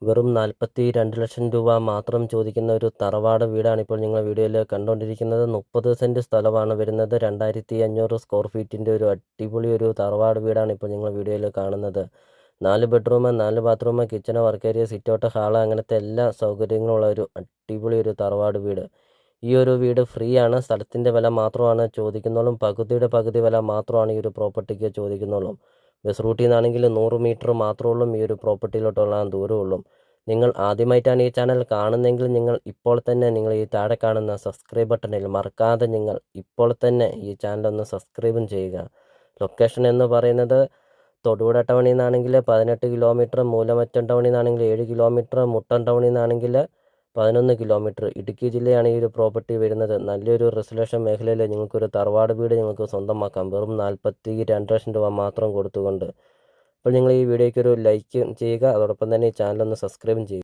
വെറും 42 ലക്ഷം രൂപ മാത്രം ചോദിക്കുന്ന ഒരു തറവാട് വീടാണ് ഇപ്പോൾ നിങ്ങൾ വീഡിയോയിൽ കണ്ടുകൊണ്ടിരിക്കുന്നത്. 30 സെൻറ്റ് സ്ഥലമാണ് വരുന്നത്. 2500 സ്ക്വയർ ഫീറ്റിൻ്റെ ഒരു അടിപൊളി ഒരു തറവാട് വീടാണ് ഇപ്പോൾ നിങ്ങൾ വീഡിയോയിൽ കാണുന്നത്. 4 bedroom, 4 bathroom, kitchen, work area, sitout, hall അങ്ങനത്തെ എല്ലാ സൗകര്യങ്ങളുള്ള ഒരു അടിപൊളി ഒരു തറവാട് വീട്. ഈ ഒരു വീട് ഫ്രീ ആണ്. സ്ഥലത്തിൻ്റെ വില മാത്രമാണ് ചോദിക്കുന്നുള്ളൂ. പകുതിയുടെ പകുതി വില മാത്രമാണ് ഈ ഒരു പ്രോപ്പർട്ടിക്ക് ചോദിക്കുന്നുള്ളൂ. ബസ് റൂട്ടിൽ നിന്നാണെങ്കിൽ 100 മീറ്റർ മാത്രമുള്ളൂ ഈ ഒരു പ്രോപ്പർട്ടിയിലോട്ടുള്ള ദൂരമുള്ളൂ. നിങ്ങൾ ആദ്യമായിട്ടാണ് ഈ ചാനൽ കാണുന്നതെങ്കിൽ നിങ്ങൾ ഇപ്പോൾ തന്നെ നിങ്ങൾ ഈ താഴെ കാണുന്ന സബ്സ്ക്രൈബ് ബട്ടണിൽ മറക്കാതെ നിങ്ങൾ ഇപ്പോൾ തന്നെ ഈ ചാനൽ ഒന്ന് സബ്സ്ക്രൈബും ചെയ്യുക. ലൊക്കേഷൻ എന്ന് പറയുന്നത് തൊടുപുഴ ടൗണിൽ നിന്നാണെങ്കിൽ 18 കിലോമീറ്റർ, മൂലമറ്റം ടൗണിൽ നിന്നാണെങ്കിൽ 7 കിലോമീറ്റർ, മുട്ടം ടൗണിൽ നിന്നാണെങ്കിൽ 11 കിലോമീറ്റർ. ഇടുക്കി ജില്ലയാണ് ഈ ഒരു പ്രോപ്പർട്ടി വരുന്നത്. നല്ലൊരു റെസിഡൻഷ്യൽ മേഖലയിൽ നിങ്ങൾക്കൊരു തറവാട് വീട് നിങ്ങൾക്ക് സ്വന്തമാക്കാം വെറും 42 ലക്ഷം രൂപ മാത്രം കൊടുത്തുകൊണ്ട്. അപ്പോൾ നിങ്ങൾ ഈ വീഡിയോയ്ക്ക് ഒരു ലൈക്ക് ചെയ്യുക, അതോടൊപ്പം തന്നെ ഈ ചാനൽ ഒന്ന് സബ്സ്ക്രൈബും ചെയ്യുക.